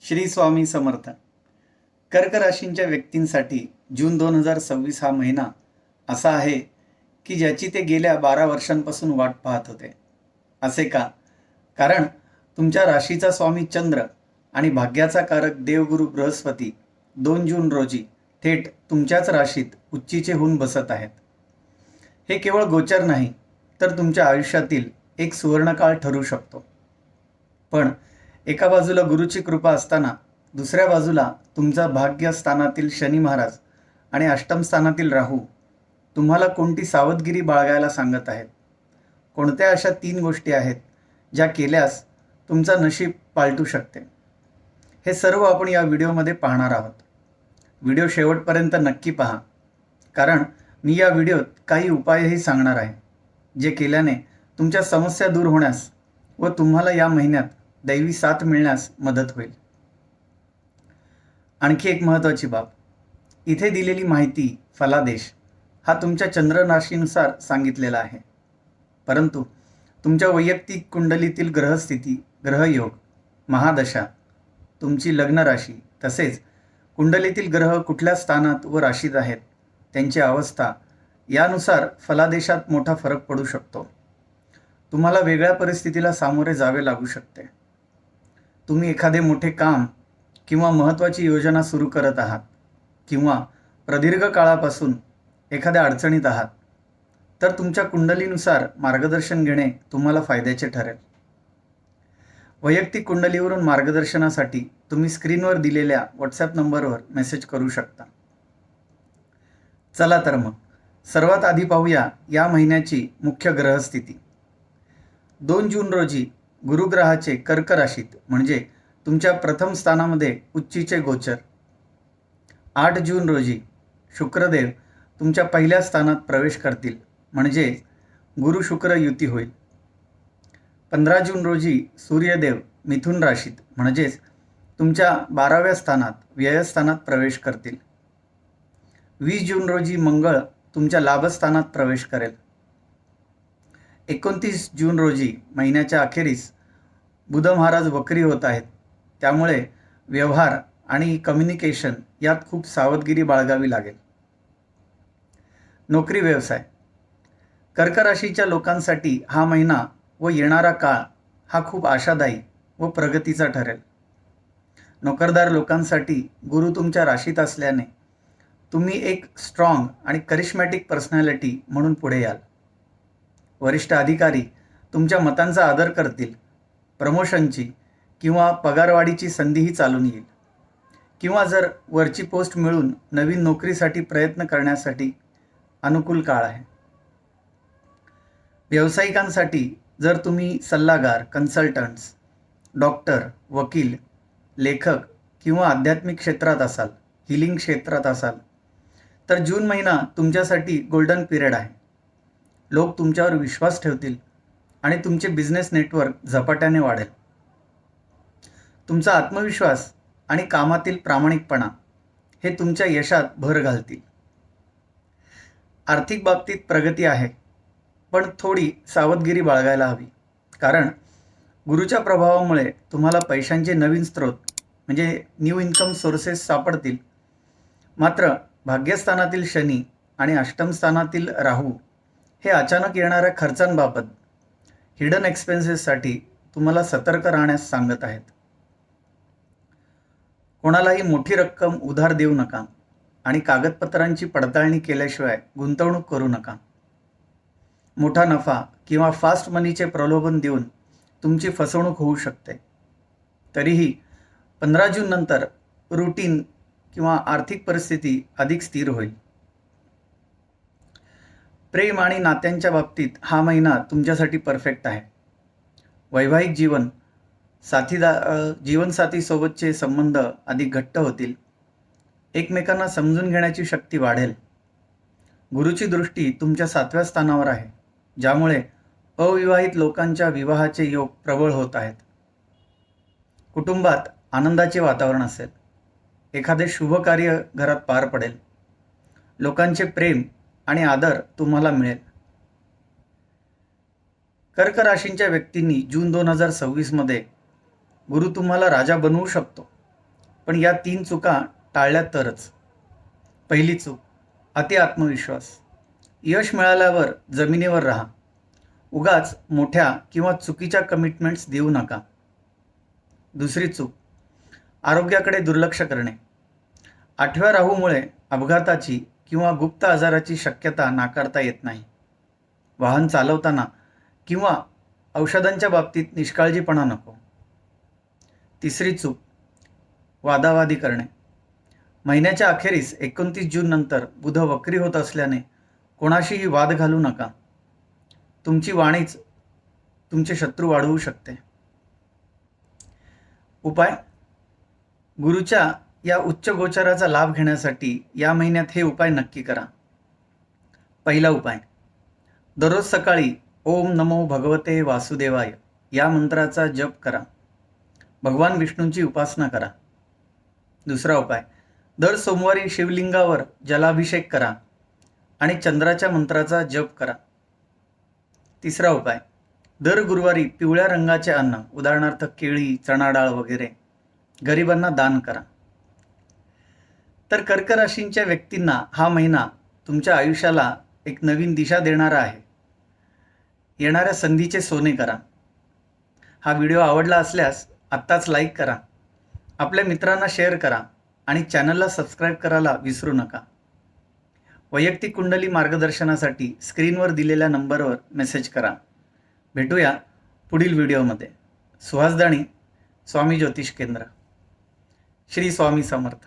श्री स्वामी समर्थ. कर्क राशींच्या व्यक्तींसाठी जून 2026 हा महिना असा आहे की ज्याची ते गेल्या 12 वर्षांपासून वाट पाहत होते. असे का? कारण तुमच्या राशीचा स्वामी चंद्र आणि भाग्याचा कारक देवगुरु बृहस्पती 2 जून रोजी थेट तुमच्याच राशीत उच्चीचे होऊन बसत आहेत. हे केवळ गोचर नाही तर तुमच्या आयुष्यातील एक सुवर्णकाळ ठरू शकतो. पण एका बाजूला गुरुची कृपा असताना दुसऱ्या बाजूला तुमचा भाग्यस्थानातील शनी महाराज आणि अष्टम स्थानातील राहू तुम्हाला कोणती सावधगिरी बाळगायला सांगत आहेत. कोणत्या अशा 3 गोष्टी आहेत ज्या केल्यास तुमचा नशीब पालटू शकते? हे सर्व आपण या व्हिडिओमध्ये पाहणार आहोत. व्हिडिओ शेवटपर्यंत नक्की पहा, कारण मी या व्हिडिओत काही उपायही सांगणार आहे जे केल्याने तुमच्या समस्या दूर होण्यास व तुम्हाला या महिन्यात दैवी साथ मिळण्यास मदत होईल. आणखी एक महत्त्वाची बाब, इथे दिलेली माहिती फलादेश हा तुमच्या चंद्र राशीनुसार सांगितलेला आहे, परंतु तुमच्या वैयक्तिक कुंडलीतील ग्रहस्थिती, ग्रहयोग, महादशा, तुमची लग्न राशी तसेच कुंडलीतील ग्रह कुठल्या स्थानात व राशीत आहेत त्यांची अवस्था यानुसार फलादेशात मोठा फरक पडू शकतो. तुम्हाला वेगळ्या परिस्थितीला सामोरे जावे लागू शकते. तुम्ही एखादे मोठे काम किंवा महत्त्वाची योजना सुरू करत आहात किंवा प्रदीर्घ काळापासून एखाद्या अडचणीत आहात तर तुमच्या कुंडलीनुसार मार्गदर्शन घेणे तुम्हाला फायद्याचे ठरेल. वैयक्तिक कुंडलीवरून मार्गदर्शनासाठी तुम्ही स्क्रीनवर दिलेल्या व्हॉट्सॲप नंबरवर मेसेज करू शकता. चला तर मग सर्वात आधी पाहूया या महिन्याची मुख्य ग्रहस्थिती. 2 जून रोजी गुरुग्रहाचे कर्क राशीत म्हणजे तुमच्या प्रथम स्थानामध्ये उच्चीचे गोचर. 8 जून रोजी शुक्रदेव तुमच्या पहिल्या स्थानात प्रवेश करतील म्हणजे गुरु शुक्र युती होईल. 15 जून रोजी सूर्यदेव मिथुन राशीत म्हणजेच तुमच्या 12व्या स्थानात व्ययस्थानात प्रवेश करतील. 20 जून रोजी मंगळ तुमच्या लाभस्थानात प्रवेश करेल. 29 जून रोजी महिन्याच्या अखेरीस बुध महाराज वक्री होत आहेत, त्यामुळे व्यवहार आणि कम्युनिकेशन यात खूप सावधगिरी बाळगावी लागेल. नोकरी व्यवसाय. कर्क राशीच्या लोकांसाठी हा महिना व येणारा काळ हा खूप आशादायी व प्रगतीचा ठरेल. नोकरदार लोकांसाठी गुरु तुमच्या राशीत असल्याने तुम्ही एक स्ट्रॉंग आणि करिश्मॅटिक पर्सनॅलिटी म्हणून पुढे याल. वरिष्ठ अधिकारी तुमच्या मतांचा आदर करतील. प्रमोशनची किंवा पगारवाढीची संधीही चालून येईल किंवा जर वरची पोस्ट मिळून नवीन नोकरीसाठी प्रयत्न करण्यासाठी अनुकूल काळ आहे. व्यावसायिकांसाठी जर तुम्ही सल्लागार, कन्सल्टंट्स, डॉक्टर, वकील, लेखक किंवा आध्यात्मिक क्षेत्रात असाल, हिलिंग क्षेत्रात असाल तर जून महिना तुमच्यासाठी गोल्डन पिरियड आहे. लोक तुमच्यावर विश्वास ठेवतील आणि तुमचे बिझनेस नेटवर्क झपाट्याने वाढेल. तुमचा आत्मविश्वास आणि कामातील प्रामाणिकपणा हे तुमच्या यशात भर घालतील. आर्थिक बाबतीत प्रगती आहे, पण थोडी सावधगिरी बाळगायला हवी, कारण गुरुच्या प्रभावामुळे तुम्हाला पैशांचे नवीन स्रोत म्हणजे न्यू इन्कम सोर्सेस सापडतील. मात्र भाग्यस्थानातील शनी आणि अष्टम स्थानातील राहू हे अचानक येणाऱ्या खर्चांबाबत, हिडन एक्सपेन्सेससाठी तुम्हाला सतर्क राहण्यास सांगत आहेत. कोणालाही मोठी रक्कम उधार देऊ नका आणि कागदपत्रांची पडताळणी केल्याशिवाय गुंतवणूक करू नका. मोठा नफा किंवा फास्ट मनीचे प्रलोभन देऊन तुमची फसवणूक होऊ शकते. तरीही 15 जून नंतर रुटीन किंवा आर्थिक परिस्थिती अधिक स्थिर होईल. प्रेम आणि नात्यांच्या बाबतीत हा महिना तुमच्यासाठी परफेक्ट आहे. वैवाहिक जीवन, जीवनसाथीसोबतचे संबंध अधिक घट्ट होतील. एकमेकांना समजून घेण्याची शक्ती वाढेल. गुरुची दृष्टी तुमच्या 7व्या स्थानावर आहे, ज्यामुळे अविवाहित लोकांच्या विवाहाचे योग प्रबळ होत आहेत. कुटुंबात आनंदाचे वातावरण असेल. एखादे शुभ कार्य घरात पार पडेल. लोकांचे प्रेम आणि आदर तुम्हाला मिळेल. कर्क राशींच्या व्यक्तींनी जून 2026 मध्ये गुरु तुम्हाला राजा बनवू शकतो. पण या 3 चुका टाळल्या तरच. पहिली चूक, अति आत्मविश्वास. यश मिळाल्यावर जमिनीवर राहा. उगाच मोठ्या किंवा चुकीच्या कमिटमेंट्स देऊ नका. दुसरी चूक, आरोग्याकडे दुर्लक्ष करणे. 8व्या राहूमुळे अपघाताची किंवा गुप्त आजाराची शक्यता नाकारता येत नाही. वाहन चालवताना किंवा औषधांच्या बाबतीत निष्काळजीपणा नको. तिसरी चूक, वादावादी करणे. महिन्याच्या अखेरीस 29 जून नंतर बुध वक्री होत असल्याने कोणाशीही वाद घालू नका. तुमची वाणीच तुमचे शत्रू वाढवू शकते. उपाय, गुरुच्या या उच्च गोचराचा लाभ घेण्यासाठी या महिन्यात हे उपाय नक्की करा. पहिला उपाय, दररोज सकाळी ओम नमो भगवते वासुदेवाय या मंत्राचा जप करा. भगवान विष्णूंची उपासना करा. दुसरा उपाय, दर सोमवारी शिवलिंगावर जलाभिषेक करा आणि चंद्राच्या मंत्राचा जप करा. तिसरा उपाय, दर गुरुवारी पिवळ्या रंगाचे अन्न, उदाहरणार्थ केळी, चणा डाळ वगैरे गरिबांना दान करा. तर कर्क राशींच्या व्यक्तींना हा महिना तुमच्या आयुष्याला एक नवीन दिशा देणारा आहे. येणाऱ्या संधीचे सोने करा. हा व्हिडिओ आवडला असल्यास आत्ताच लाईक करा, आपल्या मित्रांना शेअर करा आणि चॅनलला सबस्क्राईब करायला विसरू नका. वैयक्तिक कुंडली मार्गदर्शनासाठी स्क्रीनवर दिलेल्या नंबरवर मेसेज करा. भेटूया पुढील व्हिडिओमध्ये. सुहास दाणी, स्वामी ज्योतिष केंद्र. श्री स्वामी समर्थ.